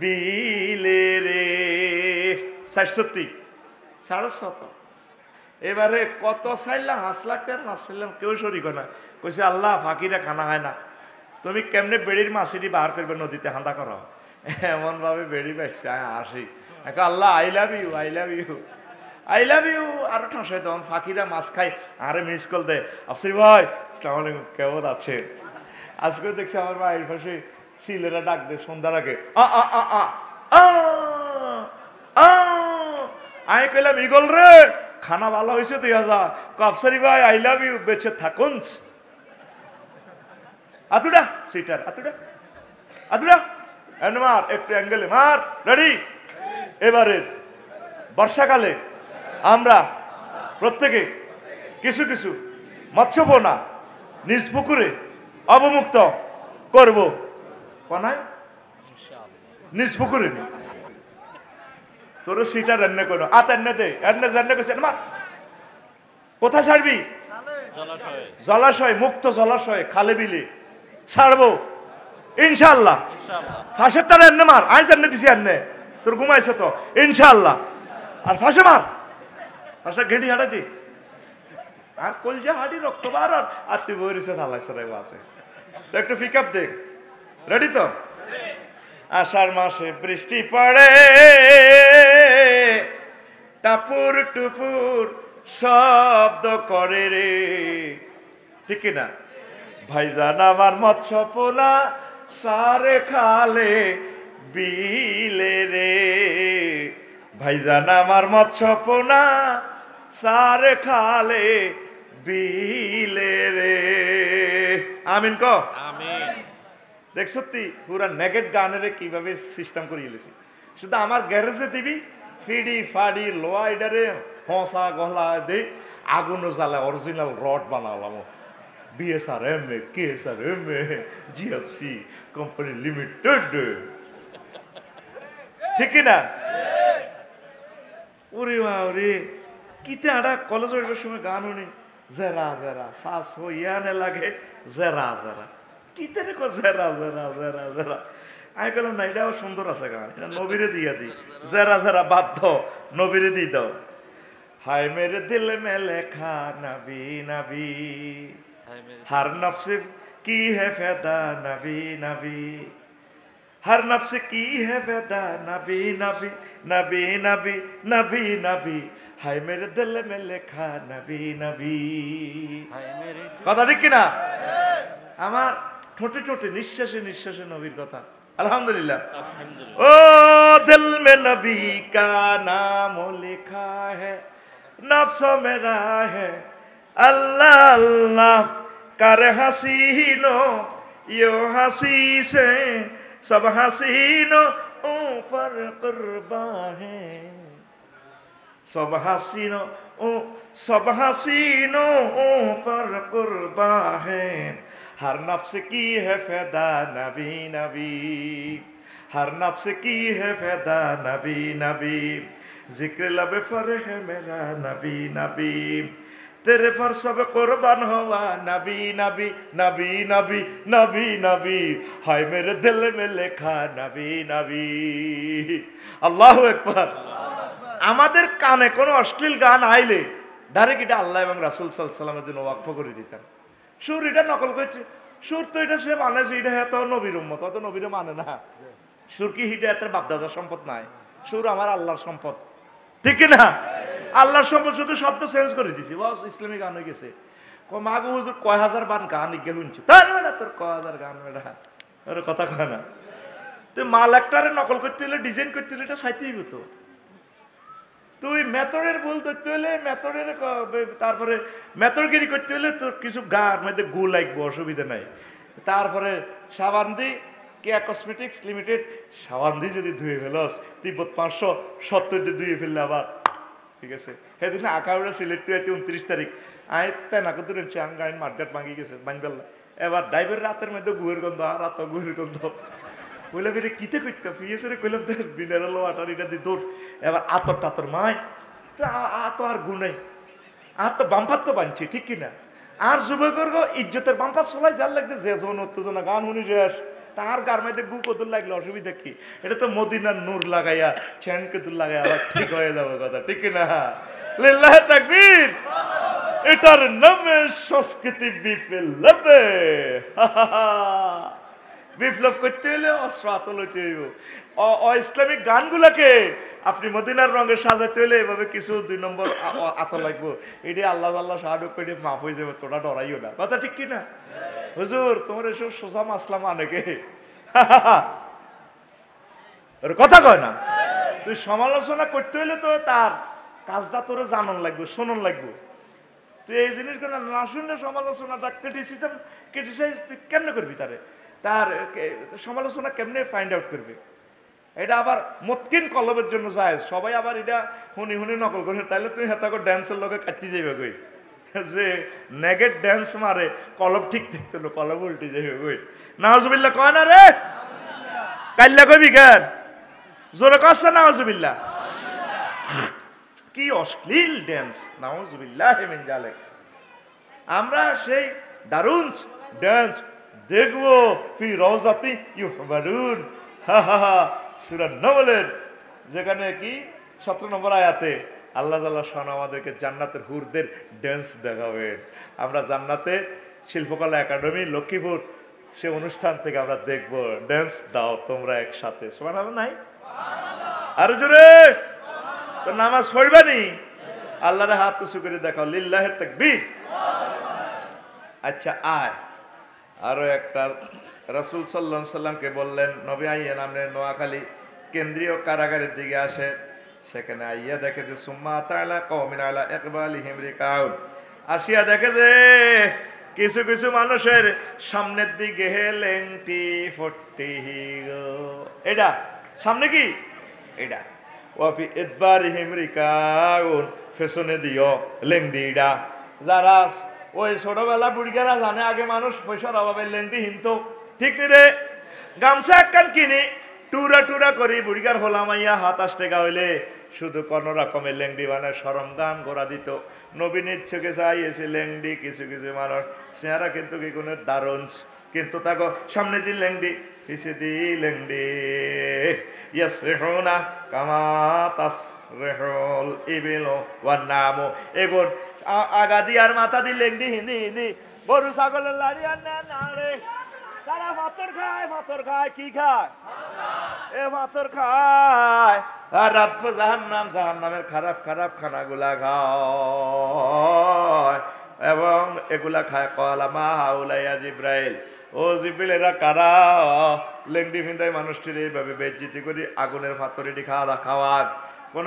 বিলে রে। ৬৭ ৭৫০। এবারে কত চাইলাম, হাসলাম কেন হাসলাম, কেউ শরিক না। কইছে আল্লাহ ফাঁকিরা খানা হয় না, তুমি কেমনে বেড়ির মাছিটি বার করবে নদীতে হাঁদা করো। এমন ভাবে বেড়ি পাইছে আসি, Allah I love you, I love you, I love you. আরো ঠাসাই তখন ফাঁকিরা মাছ খাই, আরে মিস কল দেয়, আফসরি ভাই আসসালামু আলাইকুম, কেমন আছে? আজকে দেখছি আমার বাড়ির পাশে ছেলেরা ডাক দে সন্ধ্যার আগে, আমি কইলাম ইগল রে খানা ভালো হয়েছে তুই হাজা, আফসারি ভাই আই লাভ ইউ, বেঁচে থাকুন। আতুডা সিটার, আতুডা আতুডা মার, একটু অ্যাঙ্গেলে মার, রেডি। এবারের বর্ষাকালে আমরা প্রত্যেকে কিছু কিছু মৎস্য পোনা নিজ পুকুরে অবমুক্ত করব। কনায় নিজ পুকুরে তোর সিটার এনে করো, আত এনে দে, এনে জানে কইছে মা কোথায় ছাড়বি? জলাশয়, মুক্ত জলাশয়, খালে বিলে ছাড়বো ইনশাআল্লাহ। ফাঁসের তার এনে মার, আজ এনে দিছি এনে, তোর ঘুমাইছে তো ইনশাআল্লাহ। আর ফাঁসে মার, ফাঁসে ঘেঁটি হাঁটা দি, আর কলজা হাঁটি রক্ত বার, আর তুই বইছে থালাই সরাই আছে। তো একটু পিক আপ দেখ, রেডি তো? আষাঢ় মাসে বৃষ্টি পড়ে টাপুর টুপুর শব্দ করে রে, ঠিক না? ভাইজান আমার মৎস্য পোনা সারে খালে বিলে রে, ভাইজান আমার মৎস্য পোনা সারে খালে বিলে রে। আমিন ক আমিন। দেখ সত্যি পুরা নেগেট গানের কিভাবে সিস্টেম করিয়ে লেছি। শুধু আমার গ্যারেজে দিবি ফিডি ফাডি লোয়া এডারে হসা গলা দে আগুন জ্বালা অরিজিনাল রড বানালাম, BSRM KSRM GFC company limited, ঠিক না? ওরে ওরে কিতে আড়া কলেজ ওঠার সময় গান শুনি, জেরা জেরা ফাঁস হইয়ানে লাগে জেরা জেরা, কিতে রে জেরা জেরা জেরা জেরা। আমি বললাম না, এটাও সুন্দর আছে গান, এটা নবীরে দিয়া দিই, জেরা জেরা বাধ্য নবীরে দিয়ে দাও। হায় মেরে দিল মে লেখা নবী নবী, हर नफ्स की है फैदा नबी नबी, हर नफ्स की है फैदा नबी नबी नबी नबी नबी नबी, হায় মেরে দিল মে লেখা নবী নবী। কথা ঠিক কিনা? আমার ঠোঁটে ঠোঁটে নিঃশ্বাসে নিঃশ্বাসে নবীর কথা। আলহামদুলিল্লাহ। ও দিল মে নবী কা নাম লিখা হ্যায়, নফস মেরা হ্যায় अल्लाह अल्लाह कर हसीनो यो हसी से सब हसीनो ऊपर कुर्बा है, सब हसीनो ऊपर कुर्बा है, हर नफ्स की है फैदा नबी नबी, हर नफ्स की है फैदा नबी नबी, जिक्र लब फर है मेरा नबी नबी, तेरे पर सब कुर्बान हुआ नबी नबी नबी नबी नबी नबी, हाय मेरे दिल में लिखा नबी नबी। আল্লাহু আকবার। আমাদের কানে কোনো অশ্লীল গান আইলে ডাইরেক্ট এটা আল্লাহ এবং রাসূল সাল্লাল্লাহু আলাইহি ওয়াসাল্লামের জন্য ওয়াকফ করে দিতাম। সুর এটা নকল করছে, সুর তো এটা সে বানাইছে, এটা এত নবীর উম্মত, অত নবীর মানে না। সুর কি হিদায়াতের বাপদাদার সম্পদ নাই, সুর আমার আল্লাহর সম্পদ, ঠিক না? আল্লাহর সম্পদ, শুধু শব্দ চেঞ্জ করে দিছি, বস ইসলামী গান হয়ে গেছে। মাগো হুজুর কয় হাজার বান গান ইগে শুনছি, তার মানে তোর কয় হাজার গান বেড়া, ওর কথা কয় না। তুই মাল একটারে নকল করতে হলে, ডিজাইন করতে হলে এটা সাইতেই হতো। তুই মেথডের ভুল ধরতে হলে মেথডের, তারপরে মেথডগিরি করতে হলে তোর কিছু গান মধ্যে গু লাগবে, অসুবিধা নাই। তারপরে সাবান দি কেয়া কসমেটিক্স লিমিটেড সাবান দিয়ে যদি ধুয়ে ফেলস, তিব্বত 570 দিয়ে ধুয়ে ফেললে আবার ঠিক আছে। সেদিন আঁকাউড়া সিলেট তুই 29 তারিখ আয় তাই না কত চাঙ্গাইন মাঠঘাট ভাঙি গেছে বানবেলা। এবার ড্রাইভার রাতের মধ্যে গুয়ের গন্ধ, আর রাত গুয়ের গন্ধ, বললাম এটা কিতে করতে পিএসরে কইলাম তো মিনারেল ওয়াটার এটা দিয়ে দৌড়। এবার আতর টাতর মায় আত আর গু নাই, আর তো বাম্পার তো বানছি, ঠিক কিনা? আর যুবকর্গ ইজ্জতের বাম্পার চলাই যার লাগছে, যে জন উত্তেজনা গান শুনি শেষ, তার গার মধ্যে গু কদুর লাগলে অসুবিধা কি? এটা তো মদিনার নূর লাগাইয়া চ্যান কদুর লাগাইয়া আবার ঠিক হয়ে যাবে কথা, ঠিক কিনা? লিল্লাহি তাকবীর। এটার নামে সংস্কৃতি বিপ্লব। বিপ্লব করতে হলে অস্ত্র আতল হইতে হইব। ইসলামিক গানগুলাকে আপনি মদিনার রঙে সাজাতে হলে এভাবে কিছু 2 নম্বর আতল লাগবো। এটি আল্লাহ আল্লাহ সাহায্য করে মাফ হয়ে যাবে, তোরা ডরাইও না, কথা ঠিক কিনা? হুজুর তোমার এসব সোজা মাসলা মানে কে? কথা কয় না। তুই সমালোচনা করতে হইলে তো তার কাজটা তোর জানন লাগবে, শোনন লাগবে। তুই এই জিনিসগুলো না শুনলে সমালোচনাটা ক্রিটিসাইজ তুই কেমনে করবি? তার সমালোচনা কেমনে ফাইন্ড আউট করবে? এটা আবার মতকিন কলবের জন্য যায়, সবাই আবার এটা হুনি হুনি নকল করে, তাইলে তুই হেতা করে ড্যান্সের লগে কাটতে যাবে কই, যে নেগেট ড্যান্স মারে কলব ঠিক থাকতো না, কলব উল্টে যাবে কই। নাউজুবিল্লাহ কয় না রে, কাল্লা কইবি কেন? জোরে কষ্ট নাউজুবিল্লাহ। কি অশ্লীল ড্যান্স, নাউজুবিল্লাহ মিন জালিক। আমরা সেই দারুণ ড্যান্স দেখবো ফি রওজাতি ইউহবারুন, সূরা নমলের যেখানে কি 17 নম্বর আয়াতে আল্লাহ তাআলা শান আমাদেরকে জান্নাতের হুরদের ড্যান্স দেখাবেন। আমরা জান্নাতে শিল্পকলা একাডেমি লক্ষ্মীপুর সে অনুষ্ঠান থেকে আমরা দেখব, ড্যান্স দাও তোমরা একসাথে। সুবহানাল্লাহ নাই? আর জোরে তো নামাজ পড়বানি, আল্লাহর হাত উঁচু করে দেখাও, লিল্লাহি তাকবীর। আচ্ছা আয় আরো একটা, রাসূল সাল্লাল্লাহু আলাইহি সাল্লামকে বললেন নবী আইয়েন আপনি নোয়াখালী কেন্দ্রীয় কারাগারের দিকে আসে, সেখানে আইয়া দেখে যে সুম্মা তাআলা কওমিন আলা ইকবালিহিম রিকাউন, আসিয়া দেখে যে কিছু কিছু মানুষের সামনের দিকে লেংটি ফটি গো, এটা সামনে কি এটা, ওয়াফি ইদবারিহিম রিকাউন, পেছনে দিও লেংডিটা। যারা ওই ছোটবেলা বুড়িগারা জানে আগে মানুষ পয়সার অভাবে লেংটি হিনতো, ঠিক রে? গামছা একখান কিনি টুরা টুরা করি বুড়িগার হোলামাইয়া 27 টাকা হইলে শুধু কোন রকমের লেংডি বানায় সরম দাম গোড়া দিত। নবীন ইচ্ছুকে চাইয়েছে লেংডি, কিছু কিছু মানুষ চেহারা কিন্তু কি কোনো দারুণ, কিন্তু তাকে সামনে দিন লেংডি পিছিয়ে দি লেংডি, ইয়াসরিহুনা কামা তাসরিহুল ইবিলু ওয়ান নামু, এগুন আগা দি আর মাথা দি লেংডি হিন্দি হিন্দি গরু ছাগলের লাড়ি আর না রে যারা পাথর খায় কি খায়? এ পাথর খায় আর রাত জাহান্নামের খারাপ খারাপ খানাগুলা খায় এবং এগুলা খায়। কলা মা হাউলাইয়া জিব্রাইল, ও জিব্রাইল এরা কারা? লেংডি ফিন্দাই মানুষটির এইভাবে বেজ্জিতি করি আগুনের পাথরেটি খাওয়াক কোন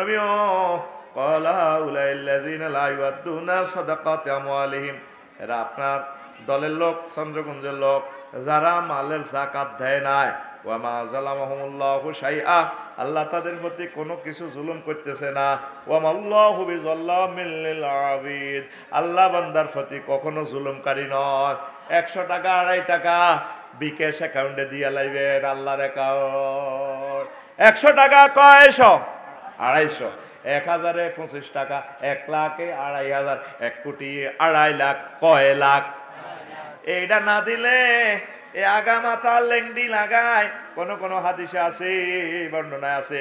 কলা হাউলাইল্লাযিনা লা ইউআদ্দুনা সাদাকাতি আমওয়ালিহিম, এরা আপনার দলের লোক, চন্দ্রকুঞ্জের লোক, যারা মালের যাকাত দেয় নাই। ওয়া মা যালামাহুমুল্লাহু শাইআ, আল্লাহ তাদের প্রতি কোনো কিছু জুলুম করতেছে না। ওয়া মাল্লাহু বিযাল্লামিল লিল আবিদ, আল্লাহ বান্দার প্রতি কখনো জুলুমকারী নয়। 100 টাকা 2.5 টাকা বিকাশ অ্যাকাউন্টে দিয়ে লাইবেন আল্লাহর অ্যাকাউন্ট। 100 টাকা কয়শো? 250। 1000-এ 25 টাকা, 1 লাখে 2500, 1 কোটি 2.5 লাখ, কয় লাখ? এইটা না দিলে এ আগা মাথা লেংডি লাগায়। কোন হাদিসে আছে, বর্ণনায় আছে,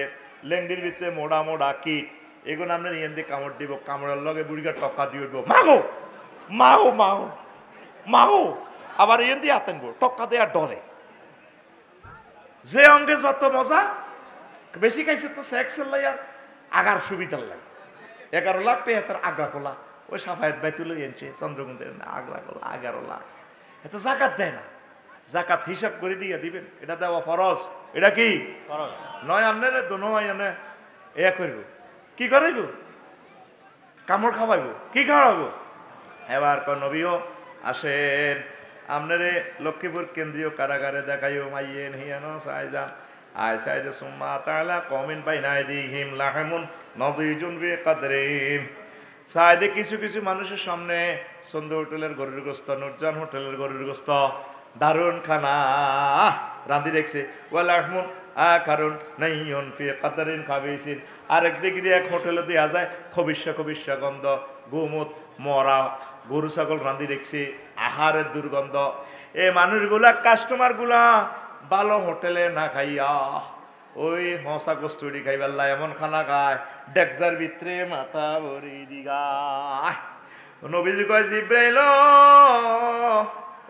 লেংডির ভিতরে মোড়া মোড়া কীট, এগুলো আমরা নিয়ে দিয়ে কামড় দিব, কামড়ের লগে বুড়িগার টক্কা দিয়ে উঠবো, মাগো মাও মাও মাও, আবার ইয়ে দিয়ে আতেনবো, টক্কা দেওয়ার ডরে। যে অঙ্গে যত মজা, বেশি খাইছে তো সেক্সের লাই আর আগার সুবিধার লাই। 11 লাখ পেয়ে আগ্রা কোলা, ওই সাফায়াত বাইতুল এনছে চন্দ্রকুন্দের আগ্রা কোলা 11 লাখ। এত জাকাত দেয় না, জাকাত হিসাব করে দিয়ে দিবেন, এটা দেওয়া ফরজ। এটা কি নয়? আপনার দোনো এনে এ করব, কি করাইব? কামড় খাওয়াইব, কি খাওয়াইব? এবার নবীও আসেন, আপনারে লক্ষ্মীপুর কেন্দ্রীয় কারাগারে দেখাইও মাইয়েন হিয়ানো সাইজান আয় সাইজে সুম্মা তাআলা কওমিন বাইনাইদিহিম লাহামুন নদিজুন বিকাদরিম। সাইদে কিছু কিছু মানুষের সামনে সন্ধ্যা হোটেলের গরুর গোস্ত, নুরজান হোটেলের গরুর গোস্ত, দারুন খানা রাঁধি রেখেছে। ওয়ালাহমুন কারণ নাইয়ুন ফি কাদারিন খাবিসিন, আরেক দিক দিয়ে এক হোটেলে দেওয়া যায় খবিষ্যা গন্ধ, গুমুত মরা গরু ছাগল রাঁধি রেখেছে, আহারের দুর্গন্ধ। এই মানুষগুলা, কাস্টমারগুলা ভালো হোটেলে না খাইয়া ওই হসা কস্তুরি খাইবার লাই এমন খানা খায়, ডেকজার ভিতরে মাথা ভরি দিগায়। নবীজি কয়, জিব্রাইল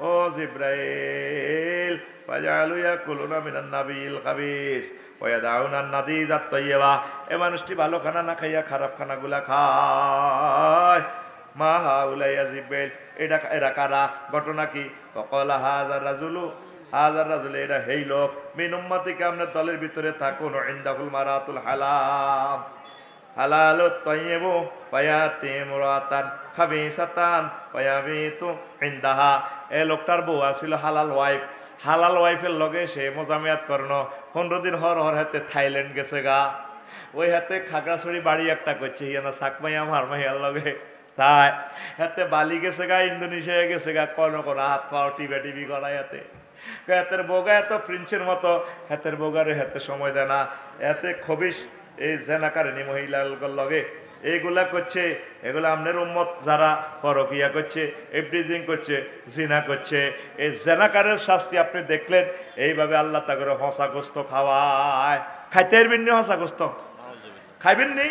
ও জিব্রাইল, ফাজালু ইয়াকুলুনা মিনান নাবিল খাবিস ওয়া ইয়াদাউনা নাদিজাত তাইয়্যিবা, এই মানুষটি ভালো খানা না খাইয়া খারাপ খানাগুলা খায়। মা হাউলাইয়া জিব্রাইল, এরা কারা? ঘটনা কি? ওয়াকালা হাযার রাজুলু, হাজার রাজুল, এটা হেই লোক মিন উম্মতিকে, আপনার দলের ভিতরে থাকুন, ইনদাহুল মারাতুল হালাল হালালুত তাইয়্যিবু ফায়াতি মুরাতান খাবিসাতান ফায়াবিতু ইনদাহা। এই লোকটার বউ আছিল হালাল ওয়াইফ, হালাল ওয়াইফের লগে সে মোজামিয়াত করনো। 15 দিন হর হাতে থাইল্যান্ড গেছে গা, ওই হাতে খাগড়াছড়ি বাড়ি একটা করছে, হিয়ানা সাকমাইয়া মার মাইয়ার লগে তাই হাতে বালি গেছে গা, ইন্দোনেশিয়া গেছে গা, কোন হাত পাও টিভি করাই হাতে। হাতের বোগা এত প্রিন্সের মতো, হাতের বোগারে হাতে সময় দেয় না, এতে খবিস এই জেনাকারিনী মহিলার লগে এইগুলা করছে। এগুলো আপনার উম্মত যারা পরকিয়া করছে, এফডিজিং করছে, জিনা করছে, এই জেনাকারের শাস্তি আপনি দেখলেন। এইভাবে আল্লাহ তা করে হসা গোস্ত খাওয়ায়। খাইতে পারবেন নি? হসা গোস্ত খাইবেন নি?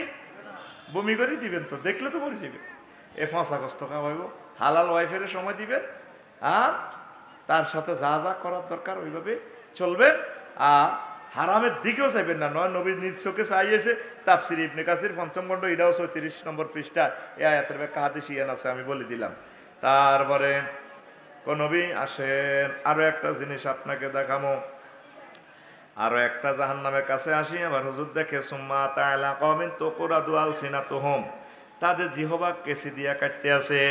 বমি করে দিবেন তো, দেখলে তো মরে যাবে। এ হসা গোস্ত খাওয়াইব, হালাল ওয়াইফের সময় দিবেন, আর তার সাথে যা যা করার দরকার ওইভাবে চলবেন। আর হারামের দিকেও চাইবেন না। নয় নবী নিজ চোখে চাইয়েছে, তাফসির ইবনে কাসির 5ম খণ্ড, এটাও 34 নম্বর পৃষ্ঠা, এই আয়াতের ব্যাখ্যা হাদিসে আছে, আমি বলে দিলাম। তারপরে নবী আসেন, আরো একটা জিনিস আপনাকে দেখামো। আরো একটা জাহান্নামের কাছে আসি। আবার হুজুর দেখে, সুম্মা তাআলা কওমিন তুকরাদু আলসিনাতুহুম, তাদের জিহবা কেসি দিয়া কাটতে আসে,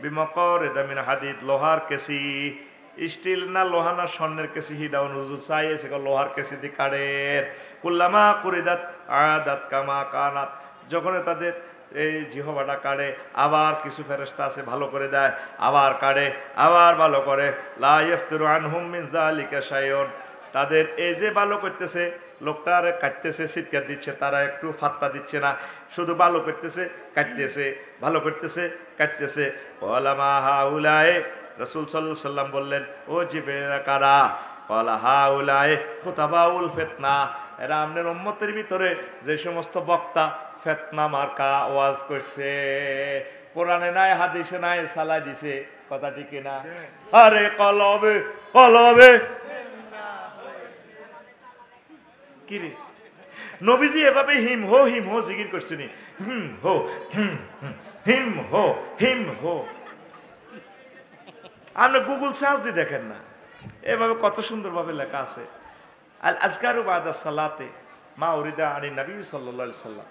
বিমাকারিদা মিন হাদিদ, লোহার কেসি। স্টিল না লোহা না স্বর্ণের কেসি, হিডাউন হুজুর চাইছে লোহার কেসি দিয়ে কাড়ের। কুল্লামা কুরিদাত আদাত কামা কানাত, যখন তাদের এই জিহবাটা কাড়ে, আবার কিছু ফেরেশতা আছে ভালো করে দেয়, আবার কাড়ে, আবার ভালো করে। লা ইফতিরু আনহুম মিন যালিকা শাইউন, তাদের এই যে ভালো করতেছে, লোকটা আরে কাটতেছে, চিৎকার দিচ্ছে, তারা একটু ফাত্তা দিচ্ছে না, শুধু ভালো করতেছে, কাটতেছে, ভালো করতেছে, কাটতেছে। ওয়ালামা হাউলায়ে, রাসূল সাল্লাল্লাহু আলাইহি সাল্লাম বললেন, ও জিবরিল কারা? ক্বালা হাউলায়ে খুতাবাউল ফিতনা, এরা আপনার উম্মতের ভিতরে যে সমস্ত বক্তা ফিতনা মার্কা ওয়াজ করছে, কোরআনে নাই, হাদিসে নাই, সালাই দিছে, কথা ঠিক না? আরে কলবে কলবে কি রে, নবীজি এভাবে হিম হো জিকির করছেন, হিম হো। আপনি গুগল সার্চ দিয়ে দেখেন না, এভাবে কত সুন্দরভাবে লেখা আছে। আল আজকারু বাদা সালাতে মা উরিদা আনি নবী সাল্লাল্লাহু আলাইহি সাল্লাম।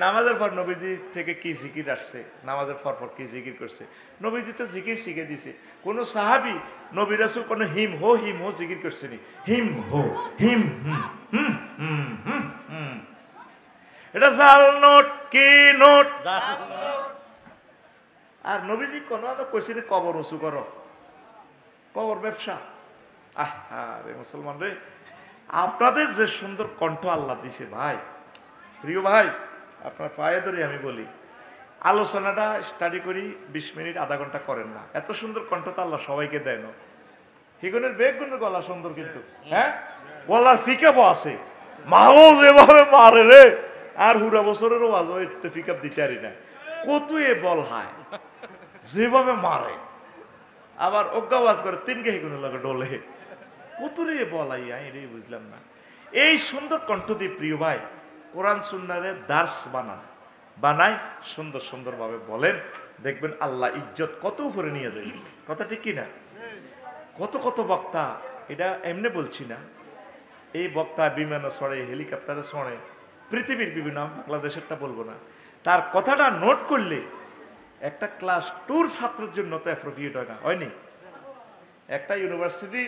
নামাজের পর নবীজি থেকে কি জিকির আসছে, নামাজের পর কি জিকির করছে, নবীজি তো জিকির শিখে দিছে। কোন সাহাবী নবী রাসূল কোন হিম হো জিকির করছেনি? হিম হো হিম এটা জাল নোট, কি নোট? আর নবীজি কোন কইছেন কবর উঁচু করো, কবর ব্যবসা। আরে মুসলমান রে, আপনাদের যে সুন্দর কণ্ঠ আল্লাহ দিছে ভাই, প্রিয় ভাই, আপনার পায়ে ধরে আমি বলি, আলোচনাটা স্টাডি করি 20 মিনিট আধা ঘন্টা করেন না। এত সুন্দর কণ্ঠ তো আল্লাহ সবাইকে দেয় না। হিগুনের বেগুনের গলা সুন্দর, কিন্তু হ্যাঁ গলার পিকআপ আছে, মাও যেভাবে মারে রে, আর হুরা বছরেরও আজ এতে পিকআপ দিতে পারি না। কত এ বল হায় যেভাবে মারে, আবার অজ্ঞাওয়াজ করে তিনকে হিগুনের লাগে ডলে, কত রে বলাই আই রে, বুঝলাম না। এই সুন্দর কণ্ঠ দিয়ে প্রিয় ভাই কোরআন সুন্নাহরে দার্স বানায় সুন্দর ভাবে বলেন, দেখবেন আল্লাহ ইজ্জত কত উপরে নিয়ে যায়। কথা ঠিক কিনা? কত বক্তা, এটা এমনি বলছি না, এই বক্তা বিমানে ছড়ে, হেলিকপ্টারে ছড়ে, পৃথিবীর বিভিন্ন, বাংলাদেশেরটা বলবো না, তার কথাটা নোট করলে একটা ক্লাস 2 ছাত্রের জন্য তো অ্যাপ্রোপ্রিয়েট হয় না, হয়নি? একটা ইউনিভার্সিটি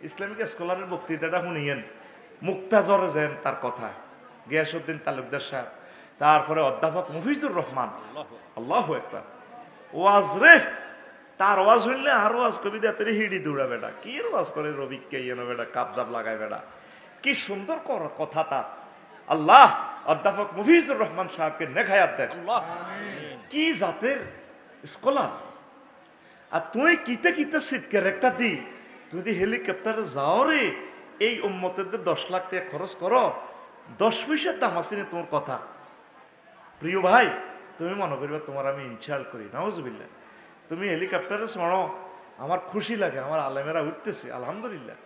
ইসলামিক স্কলারের বক্তৃতাটা শুনিয়েন, মুক্তাজরে যেন তার কথা, গিয়াসউদ্দিন তালুকদার সাহেব, তারপরে অধ্যাপক মফিজুর রহমান, আল্লাহু আকবার, ওয়াজ রে, তার ওয়াজ হইলে আর ওয়াজ কবি দাঁতের হিডি দৌড়া বেটা, কি ওয়াজ করে রবিককে ইয়ে বেটা, কাবজাব লাগায় বেটা, কি সুন্দর কথা তার। আল্লাহ অধ্যাপক মফিজুর রহমান সাহেবকে নেখায়াত দেন, কি জাতের স্কলার। আর তুই কিতে শীতকের একটা দি, তুই যদি হেলিকপ্টারে যাও রে, এই উম্মতের 10 লাখ টাকা খরচ করো, 10 পয়সার দাম আসেনি তোমার কথা। প্রিয় ভাই, তুমি মনে করবে তোমার আমি ইনসাল্ট করি, নাউজুবিল্লাহ। তুমি হেলিকপ্টারে শোনো, আমার খুশি লাগে, আমার আলেমেরা উঠতেছে, আলহামদুলিল্লাহ,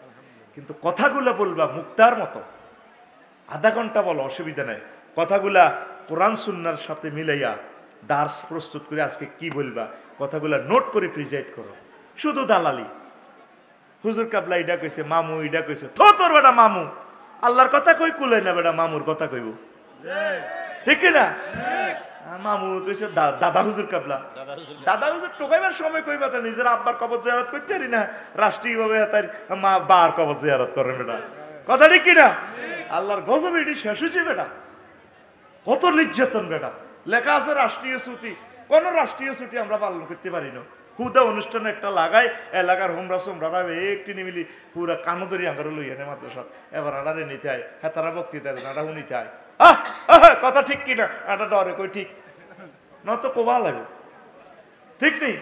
কিন্তু কথাগুলো বলবা মুক্তার মতো, আধা ঘন্টা বলো, অসুবিধা নেই। কথাগুলা কোরআন সুন্নাহর সাথে মিলাইয়া দার্স প্রস্তুত করে আজকে কি বলবা, কথাগুলা নোট করে প্রিজাইড করো। শুধু দালালি, হুজুর কাবলা ইডা কইছে, মামু ইডা কইছে, তোর বেটা মামু, আল্লাহর কথা কই কুলাই না বেটা, মামুর কথা কইব, ঠিক না? মামু কইছে দাদা হুজুর কাবলা, দাদা হুজুর টোকাইবার সময় কইবা তা নিজের আব্বার কবর জিয়ারত করতে পারি না, রাষ্ট্রীয়ভাবে তার মা বার কবর জিয়ারত করেন বেটা, কথা ঠিক কিনা? আল্লাহর গজব এটি শেষ হয়েছে বেটা, কত নির্যাতন বেটা। লেখা আছে রাষ্ট্রীয় ছুটি, কোন রাষ্ট্রীয় ছুটি আমরা পালন করতে পারি না। হুদা অনুষ্ঠানে একটা লাগাই, এলাকার হোমরা সোমরা একটি নিমিলি পুরা কানদরি আঙ্গার লইয়া নে মাদ্রাসা, এবার আড়ারে নিতে হয়, হ্যাঁ তারা বক্তৃতা দেন, আড়া শুনিতে হয়, কথা ঠিক কিনা? আটা ডরে কই ঠিক নত কোবা লাগে, ঠিক নেই?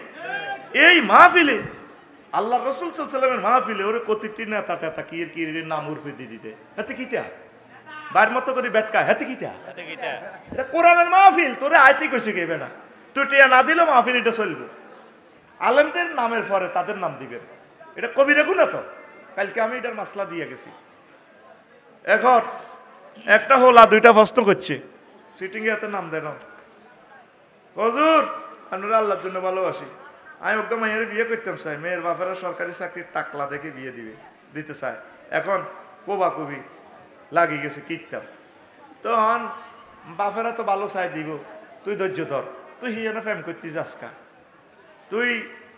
এই মাহফিলে আল্লাহ রসুল সাল্লামের মাহফিলে ওরে কতিটি নেতা টেতা কি নাম উর্ফে দিয়ে দিতে, হাতে কিতা বার মতো করে বেটকা, হাতে কিতা, এটা কোরআনের মাহফিল, তোরে আইতে কইছে কে বেটা, তুই টিয়া না দিলেও মাহফিল এটা চলবে। আলেমদের নামের পরে তাদের নাম দিবেন, এটা কবি রেখু না তো, কালকে আমি এটার মাসলা দিয়ে গেছি। এখন একটা হোলা 2টা প্রশ্ন করছে, সিটিং এ নাম দেন, হুজুর আমরা আল্লাহর জন্য ভালোবাসি, আমি ওকে মায়ের বিয়ে করতাম চাই, মেয়ের বাপেরা সরকারি চাকরির টাকলা দেখে বিয়ে দিতে চায়, এখন কোবা কবি লাগি গেছে কিতাম, তখন বাপেরা তো ভালো চাই দিব, তুই ধৈর্য ধর, তুই হিয়ানো প্রেম করতে যাস কা, তুই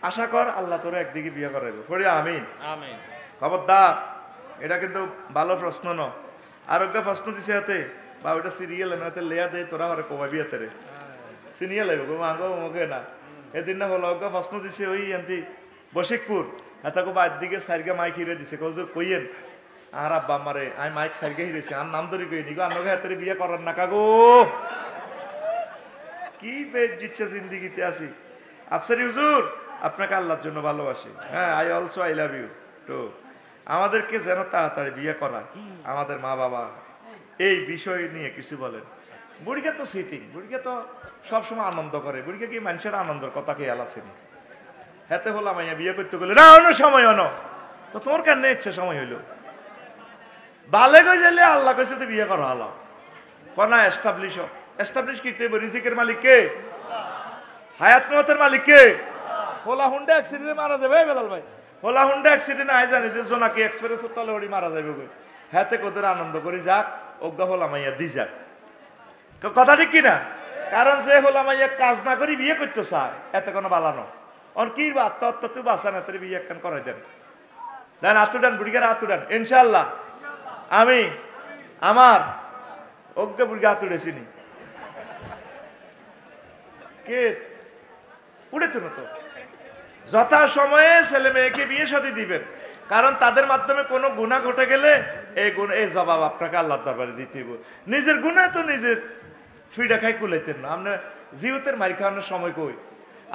আশা কর আল্লাহ তোরা একদিকে বিয়ে করাইব, পড়ি আমিন আমিন। খবরদার, এটা কিন্তু ভালো প্রশ্ন ন, আরোগ্য প্রশ্ন দিছে হাতে বা ওইটা সিরিয়াল হাতে লেয়া দে, তোরা হরে কোবা বিয়েতে রে সিনিয়া লাগবে গো মাগো মুখে না। এদিন না হলো অজ্ঞা প্রশ্ন দিছে ওই এমতি বশিকপুর, এতাকে বাদ দিকে সাইরগা মাইক হিরে দিছে, হুজুর কইয়েন আর আব্বা আমারে আমি মাইক সাইরগা হিরেছি, আর নাম ধরে কই নিগো, আপনাকে হাতের বিয়ে করার না কাগো, কি বেজ জিচ্ছে জিন্দিগিতে আছি। আফসারি হুজুর আপনাকে আল্লাহর জন্য ভালোবাসি, হ্যাঁ I also I love you too, আমাদেরকে যেন তাড়াতাড়ি বিয়ে করায়, আমাদের মা বাবা এই বিষয় নিয়ে কিছু বলেন। বুড়িকে তো সিটিং, বুড়িকে তো সবসময় আনন্দ করে, বুড়িকে কি মানুষের আনন্দের কথা খেয়াল আসেনি। হাতে হলাম আইয়া বিয়ে করতে গেলে না অন্য সময় অন, তো তোমার কেন ইচ্ছে সময় হইলো বালে গই যাইলে আল্লাহ কইছে তো বিয়ে করা হলো কনা এস্টাবলিশ এস্টাবলিশ কি তে রিজিকের মালিক কে, হায়াত মতের মালিক কে। হোলা হুন্ডা অ্যাক্সিডেন্টে মারা যাবে বেলাল ভাই, হোলা হুন্ডা অ্যাক্সিডেন্ট আই জানি যে জোনাকি এক্সপ্রেসের তলে ওড়ি মারা যাবে গই, হাতে কোদের আনন্দ করি যাক অজ্ঞা হলাম আইয়া দি যাক, কথা ঠিক কিনা। কারণ যে হলাম আইয়া কাজ না করি বিয়ে করতে চায় এতে কোনো বালানো আর কি আত্মহত্যা তুই বাঁচা না তোর বিয়ে একখান করাই দেন, দেন আতুডান বুড়িগার আতুডান ইনশাল্লাহ। আমি আমার অজ্ঞা বুড়িগা আতুড়েছি নি কে উড়ে তো তো যথা সময়ে ছেলে মেয়েকে বিয়ে শাদী দিবেন, কারণ তাদের মাধ্যমে কোনো গুনাহ ঘটে গেলে এই গুনাহ এই জবাব আপনাকে আল্লাহর দরবারে দিতে হবে। নিজের গুনাহ তো নিজে ফিডা খাই কুলাইতেন না, আমরা জিউতের মারি খাওয়ানোর সময় কই।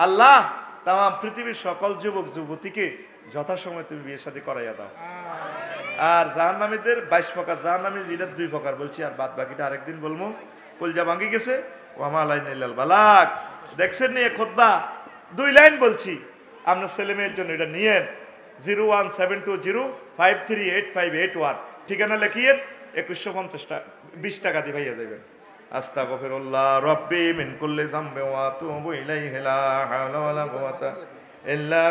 আল্লাহ তাম পৃথিবীর সকল যুবক যুবতীকে যথাসময়ে তুমি বিয়ে শাদী করাইয়া দাও। আর জাহান্নামীদের 22 প্রকার, জাহান্নামী জিরাত 2 প্রকার বলছি, আর বাদ বাকিটা আরেকদিন বলবো। কলজা ভাঙ্গি গেছে ওয়ামা আলাইনাল বালাগ, দেখছেন নিয়ে খুতবা 2 লাইন বলছি, আপনার ছেলে মেয়ের জন্য এটা নিয়েন। 01720538581 ঠিকানা লিখিয়েন, 2150 টাকা 20 টাকা দিয়ে ভাইয়া যাবেন। আস্তাগফিরুল্লাহ রব্বি মিন কুল্লি যামবি ওয়া আতুবু ইলাইহি লা হাওলা ওয়ালা কুওয়াতা ইল্লা